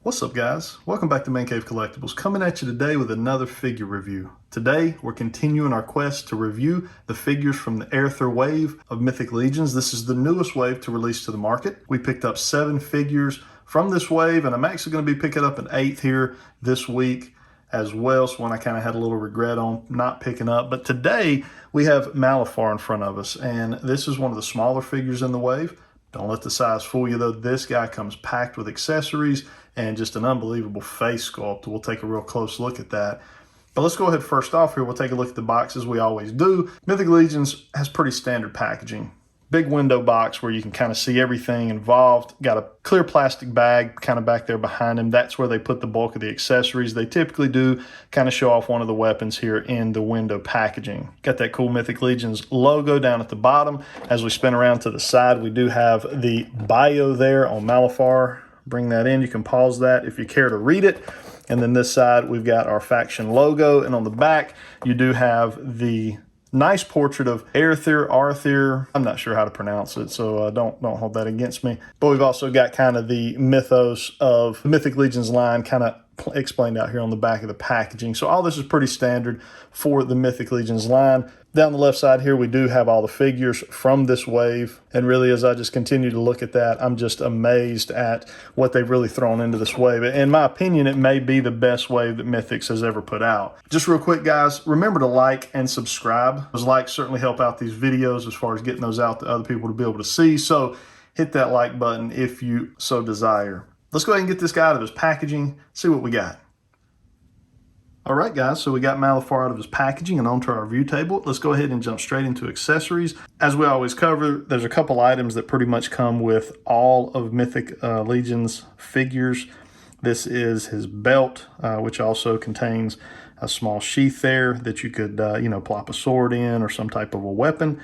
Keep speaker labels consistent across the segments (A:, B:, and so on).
A: What's up, guys? Welcome back to ManCave Collectibles, coming at you today with another figure review. Today we're continuing our quest to review the figures from the Arethyr wave of Mythic Legions. This is the newest wave to release to the market. We picked up 7 figures from this wave, and I'm actually going to be picking up an 8th here this week as well. So one I kind of had a little regret on not picking up. But today we have MALEPHAR in front of us, and this is one of the smaller figures in the wave. Don't let the size fool you though. This guy comes packed with accessories and just an unbelievable face sculpt. We'll take a real close look at that. But let's go ahead first off here. We'll take a look at the box as we always do. Mythic Legions has pretty standard packaging. Big window box where you can kind of see everything involved. Got a clear plastic bag kind of back there behind him. That's where they put the bulk of the accessories. They typically do kind of show off one of the weapons here in the window packaging. Got that cool Mythic Legions logo down at the bottom. As we spin around to the side, we do have the bio there on MALEPHAR. Bring that in. You can pause that if you care to read it. And then this side, we've got our faction logo. And on the back, you do have the nice portrait of Arethyr. I'm not sure how to pronounce it, so don't hold that against me. But we've also got kind of the mythos of the Mythic Legions line kind of explained out here on the back of the packaging. So all this is pretty standard for the Mythic Legions line. Down the left side here, we do have all the figures from this wave. And really, as I just continue to look at that, I'm just amazed at what they've really thrown into this wave. In my opinion, it may be the best wave that Mythics has ever put out. Just real quick, guys, remember to like and subscribe. Those likes certainly help out these videos as far as getting those out to other people to be able to see. So hit that like button if you so desire. Let's go ahead and get this guy out of his packaging, see what we got. All right, guys, so we got MALEPHAR out of his packaging and onto our view table. Let's go ahead and jump straight into accessories. As we always cover, there's a couple items that pretty much come with all of Mythic Legion's figures. This is his belt, which also contains a small sheath there that you could, plop a sword in or some type of a weapon.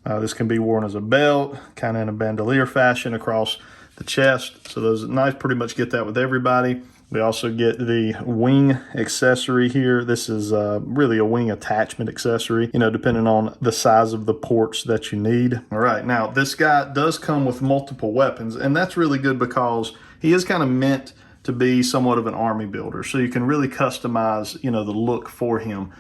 A: This can be worn as a belt, kind of in a bandolier fashion across the chest. So those nice, pretty much get that with everybody. We also get the wing accessory here. This is really a wing attachment accessory, depending on the size of the ports that you need. All right, now this guy does come with multiple weapons, and that's really good because he is kind of meant to be somewhat of an army builder. So you can really customize, the look for him.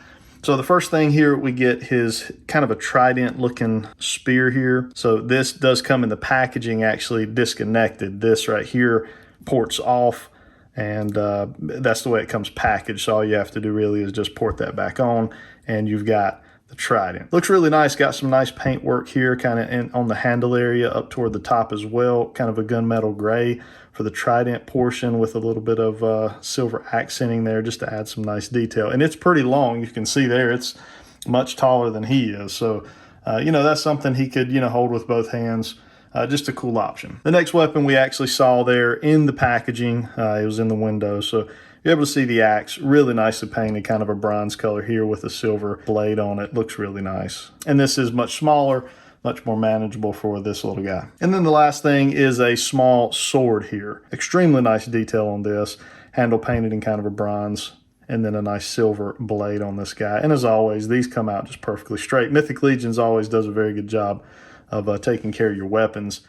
A: So the first thing here, we get his kind of a trident looking spear here. So this does come in the packaging actually disconnected. This right here ports off, and that's the way it comes packaged. So all you have to do really is just port that back on, and you've got the trident. Looks really nice. Got some nice paint work here kind of on the handle area up toward the top as well. Kind of a gunmetal gray for the trident portion with a little bit of silver accenting there just to add some nice detail. And it's pretty long. You can see there it's much taller than he is. So, that's something he could, hold with both hands. Just a cool option. The next weapon we actually saw there in the packaging, it was in the window. So you're able to see the axe, really nicely painted, kind of a bronze color here with a silver blade on it. Looks really nice. And this is much smaller, much more manageable for this little guy. And then the last thing is a small sword here. Extremely nice detail on this. Handle painted in kind of a bronze, and then a nice silver blade on this guy. And as always, these come out just perfectly straight. Mythic Legions always does a very good job of taking care of your weapons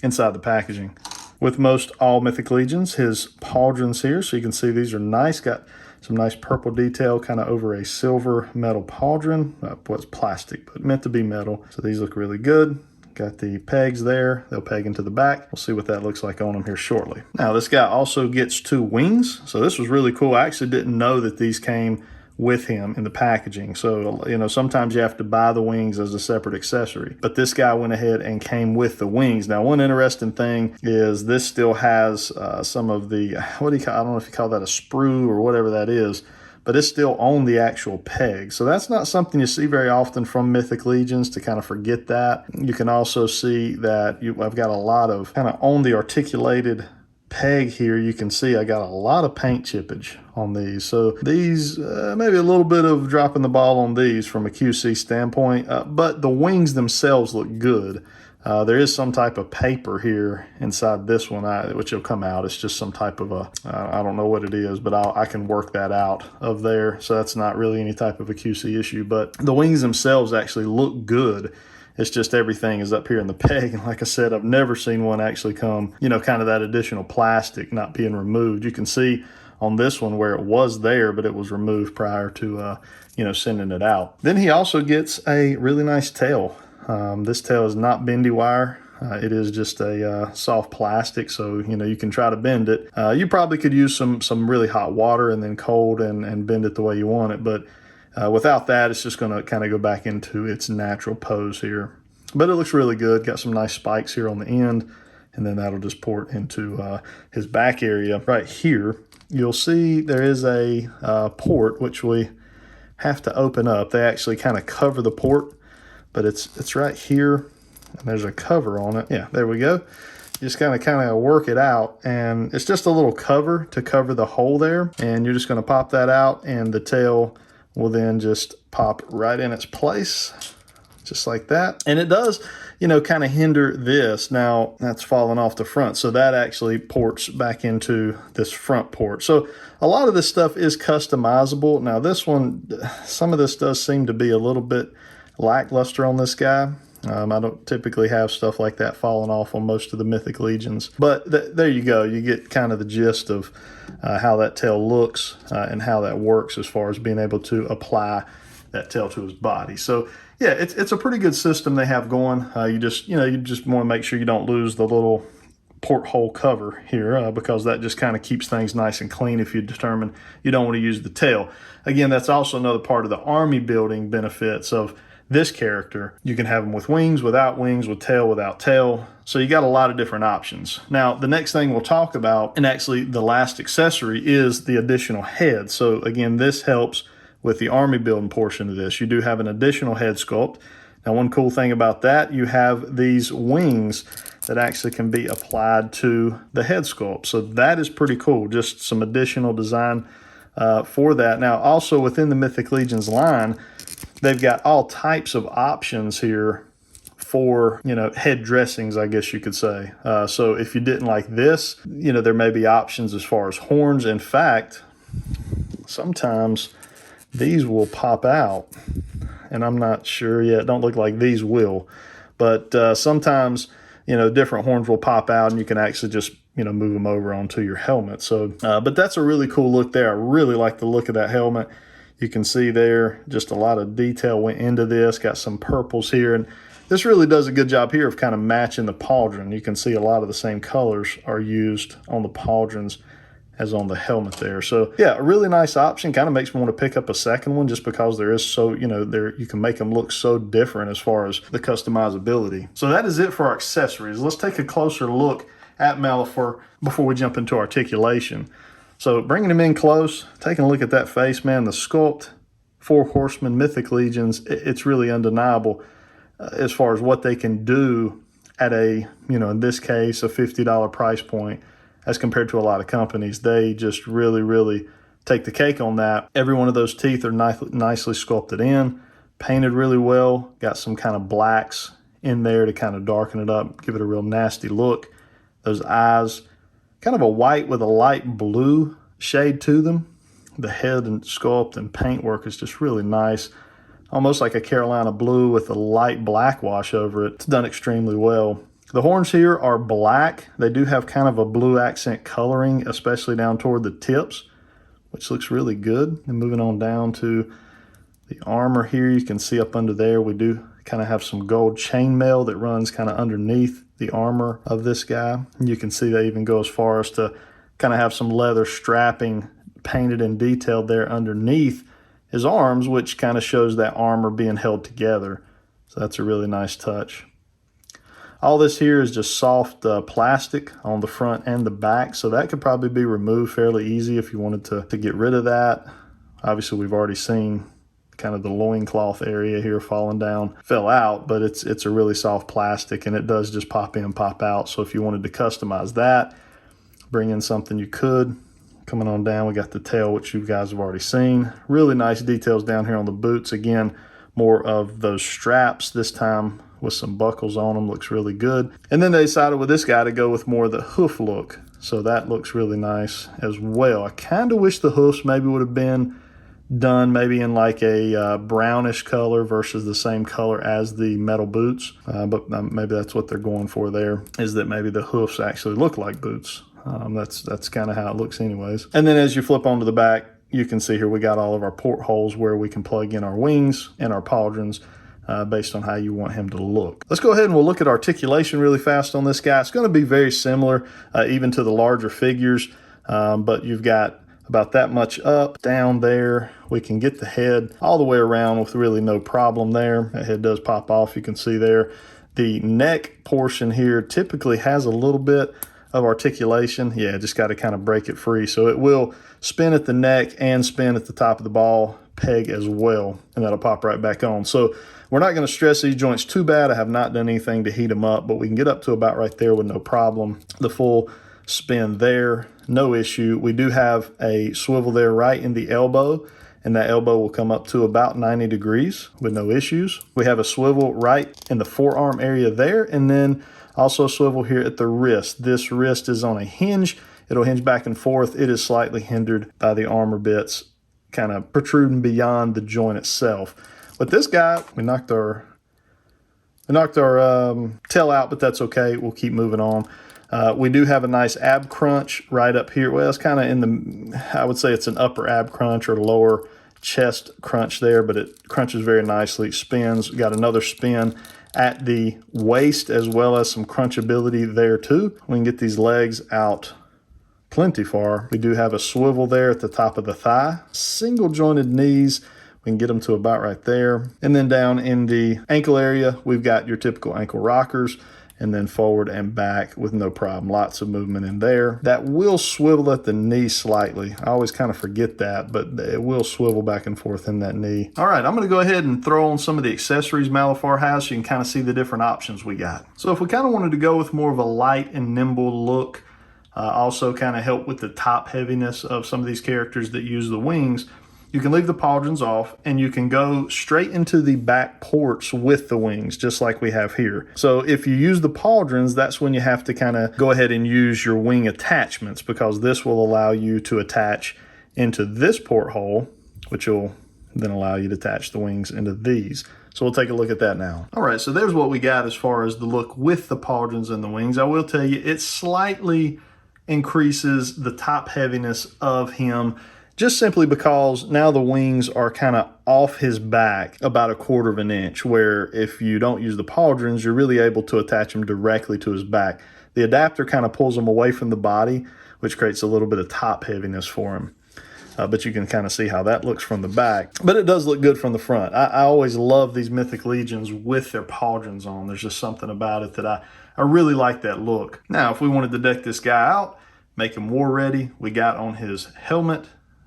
A: inside the packaging. With most all Mythic Legions, his pauldrons here, so you can see these are nice. Got some nice purple detail kind of over a silver metal pauldron. What's plastic, but meant to be metal. So these look really good. Got the pegs there. They'll peg into the back. We'll see what that looks like on them here shortly. Now, this guy also gets 2 wings. So this was really cool. I actually didn't know that these came with him in the packaging. So, sometimes you have to buy the wings as a separate accessory. But this guy went ahead and came with the wings. Now, one interesting thing is this still has some of the, I don't know if you call that a sprue or whatever that is, but it's still on the actual peg. So that's not something you see very often from Mythic Legions, to kind of forget that. You can also see that I've got a lot of kind of on the articulated peg here. You can see I got a lot of paint chippage on these. So these, maybe a little bit of dropping the ball on these from a QC standpoint, but the wings themselves look good. There is some type of paper here inside this one, which will come out. It's just some type of I don't know what it is, but I can work that out of there. So that's not really any type of a QC issue, but the wings themselves actually look good It's just everything is up here in the peg. And like I said, I've never seen one actually come, you know, kind of that additional plastic not being removed. You can see on this one where it was there, but it was removed prior to, you know, sending it out. Then he also gets a really nice tail. This tail is not bendy wire. It is just a soft plastic, so you know you can try to bend it. You probably could use some really hot water and then cold and bend it the way you want it, but without that, it's just going to kind of go back into its natural pose here. But it looks really good. Got some nice spikes here on the end, and then that'll just port into his back area. Right here, you'll see there is a port, which we have to open up. They actually kind of cover the port, but it's right here, and there's a cover on it. Yeah, there we go. You just kind of work it out, and it's just a little cover to cover the hole there, and you're just going to pop that out, and the tail will then just pop right in its place, just like that. And it does, you know, kind of hinder this. Now, that's falling off the front, so that actually ports back into this front port. So a lot of this stuff is customizable. Now, this one, some of this does seem to be a little bit lackluster on this guy. I don't typically have stuff like that falling off on most of the Mythic Legions. But there you go. You get kind of the gist of how that tail looks and how that works as far as being able to apply that tail to his body. So yeah, it's a pretty good system they have going. You just want to make sure you don't lose the little porthole cover here because that just kind of keeps things nice and clean if you determine you don't want to use the tail. Again, that's also another part of the army building benefits of this character. You can have them with wings, with tail, without tail. So you got a lot of different options. Now, the next thing we'll talk about, and actually the last accessory, is the additional head. So again, this helps with the army building portion of this. You do have an additional head sculpt. Now, one cool thing about that, you have these wings that actually can be applied to the head sculpt. So that is pretty cool. Just some additional design for that. Now, also within the Mythic Legions line, they've got all types of options here for, you know, head dressings, I guess you could say. So if you didn't like this, you know, there may be options as far as horns. In fact, sometimes these will pop out, and I'm not sure yet. Don't look like these will, but sometimes, you know, different horns will pop out, and you can actually just, you know, move them over onto your helmet. So, but that's a really cool look there. I really like the look of that helmet. You can see there, just a lot of detail went into this. Got some purples here, and this really does a good job here of kind of matching the pauldron. You can see a lot of the same colors are used on the pauldrons as on the helmet there. So yeah, a really nice option. Kind of makes me want to pick up a second one just because there is so, you know, there you can make them look so different as far as the customizability. So that is it for our accessories. Let's take a closer look at MALEPHAR before we jump into articulation. So bringing him in close, taking a look at that face, man, the sculpt, 4 Horsemen, Mythic Legions, it's really undeniable as far as what they can do at a, you know, in this case, a $50 price point as compared to a lot of companies. They just really, really take the cake on that. Every one of those teeth are nicely sculpted in, painted really well, got some kind of blacks in there to kind of darken it up, give it a real nasty look. Those eyes, kind of a white with a light blue shade to them. The head and sculpt and paint work is just really nice. Almost like a Carolina blue with a light black wash over it. It's done extremely well. The horns here are black. They do have kind of a blue accent coloring, especially down toward the tips, which looks really good. And moving on down to the armor here, you can see up under there, we do kind of have some gold chainmail that runs kind of underneath the armor of this guy. And you can see they even go as far as to kind of have some leather strapping painted and detailed there underneath his arms, which kind of shows that armor being held together. So that's a really nice touch. All this here is just soft plastic on the front and the back, so that could probably be removed fairly easy if you wanted to get rid of that. Obviously, we've already seen kind of the loincloth area here falling down, fell out, but it's a really soft plastic, and it does just pop in, pop out. So if you wanted to customize that, bring in something, you could. Coming on down, we got the tail, which you guys have already seen. Really nice details down here on the boots. Again, more of those straps this time with some buckles on them. Looks really good. And then they decided with this guy to go with more of the hoof look. So that looks really nice as well. I kind of wish the hoofs maybe would have been done maybe in like a brownish color versus the same color as the metal boots. But maybe that's what they're going for there, is that maybe the hoofs actually look like boots. That's kind of how it looks anyways. And then as you flip onto the back, you can see here we got all of our portholes where we can plug in our wings and our pauldrons based on how you want him to look. Let's go ahead and we'll look at articulation really fast on this guy. It's going to be very similar even to the larger figures, but you've got about that much up, down there. We can get the head all the way around with really no problem there. That head does pop off, you can see there. The neck portion here typically has a little bit of articulation. Yeah, just got to kind of break it free. So it will spin at the neck and spin at the top of the ball peg as well, and that'll pop right back on. So we're not going to stress these joints too bad. I have not done anything to heat them up, but we can get up to about right there with no problem. The full spin there, no issue. We do have a swivel there right in the elbow, and that elbow will come up to about 90 degrees with no issues. We have a swivel right in the forearm area there, and then also a swivel here at the wrist. This wrist is on a hinge. It'll hinge back and forth. It is slightly hindered by the armor bits kind of protruding beyond the joint itself. But this guy, we knocked our tail out, but that's okay. We'll keep moving on. We do have a nice ab crunch right up here. Well, it's kind of in the, I would say it's an upper ab crunch or lower chest crunch there, but it crunches very nicely. It spins. We got another spin at the waist as well as some crunchability there too. We can get these legs out plenty far. We do have a swivel there at the top of the thigh. Single jointed knees. We can get them to about right there. And then down in the ankle area, we've got your typical ankle rockers, and then forward and back with no problem. Lots of movement in there. That will swivel at the knee slightly. I always kind of forget that, but it will swivel back and forth in that knee. All right, I'm gonna go ahead and throw on some of the accessories MALEPHAR has so you can kind of see the different options we got. So if we kind of wanted to go with more of a light and nimble look, also kind of help with the top heaviness of some of these characters that use the wings, you can leave the pauldrons off and you can go straight into the back ports with the wings, just like we have here. So if you use the pauldrons, that's when you have to kind of go ahead and use your wing attachments, because this will allow you to attach into this porthole, which will then allow you to attach the wings into these. So we'll take a look at that now. All right, so there's what we got as far as the look with the pauldrons and the wings. I will tell you, it slightly increases the top heaviness of him, just simply because now the wings are kind of off his back about 1/4 of an inch, where if you don't use the pauldrons, you're really able to attach them directly to his back. The adapter kind of pulls them away from the body, which creates a little bit of top heaviness for him. But you can kind of see how that looks from the back. But it does look good from the front. I always love these Mythic Legions with their pauldrons on. There's just something about it that I really like that look. Now, if we wanted to deck this guy out, make him war ready, we got on his helmet,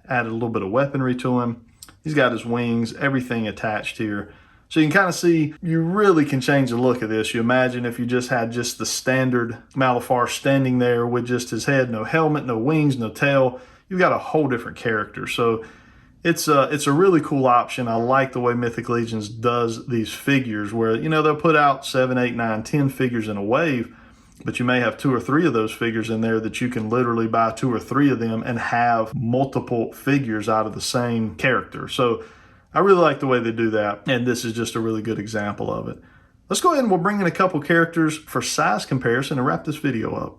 A: added a little bit of weaponry to him. He's got his wings, everything attached here. So you can kind of see, you really can change the look of this. You imagine if you just had just the standard MALEPHAR standing there with just his head, no helmet, no wings, no tail. You've got a whole different character. So it's a really cool option. I like the way Mythic Legions does these figures where, you know, they'll put out 7, 8, 9, 10 figures in a wave, but you may have 2 or 3 of those figures in there that you can literally buy 2 or 3 of them and have multiple figures out of the same character. So I really like the way they do that, and this is just a really good example of it. Let's go ahead and we'll bring in a couple characters for size comparison and wrap this video up.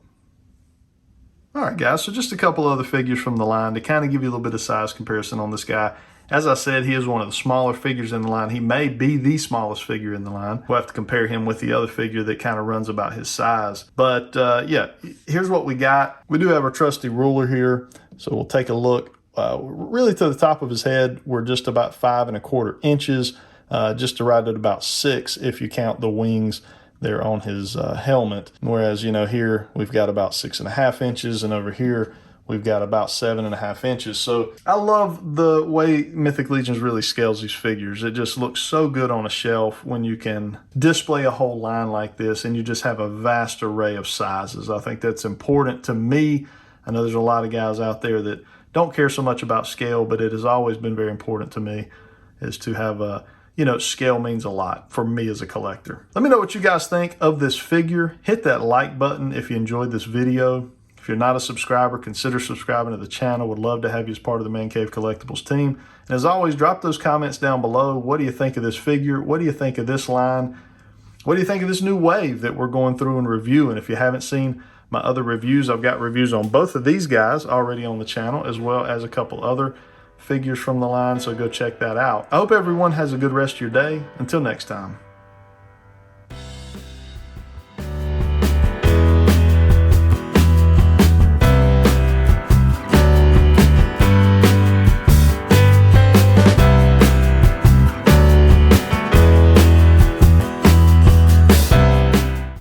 A: All right, guys, so just a couple other figures from the line to kind of give you a little bit of size comparison on this guy. As I said, he is one of the smaller figures in the line. He may be the smallest figure in the line. We'll have to compare him with the other figure that kind of runs about his size. But yeah, here's what we got. We do have our trusty ruler here. So we'll take a look. Really to the top of his head, we're just about 5 1/4 inches, just to right at about 6 if you count the wings there on his helmet. Whereas, you know, here we've got about 6 1/2 inches, and over here we've got about 7 1/2 inches. So I love the way Mythic Legions really scales these figures. It just looks so good on a shelf when you can display a whole line like this and you just have a vast array of sizes. I think that's important to me. I know there's a lot of guys out there that don't care so much about scale, but it has always been very important to me is to have a, you know, scale means a lot for me as a collector. Let me know what you guys think of this figure. Hit that like button if you enjoyed this video. If you're not a subscriber, consider subscribing to the channel. Would love to have you as part of the ManCave Collectibles team. And as always, drop those comments down below. What do you think of this figure? What do you think of this line? What do you think of this new wave that we're going through and reviewing? If you haven't seen my other reviews, I've got reviews on both of these guys already on the channel, as well as a couple other figures from the line, so go check that out. I hope everyone has a good rest of your day. Until next time.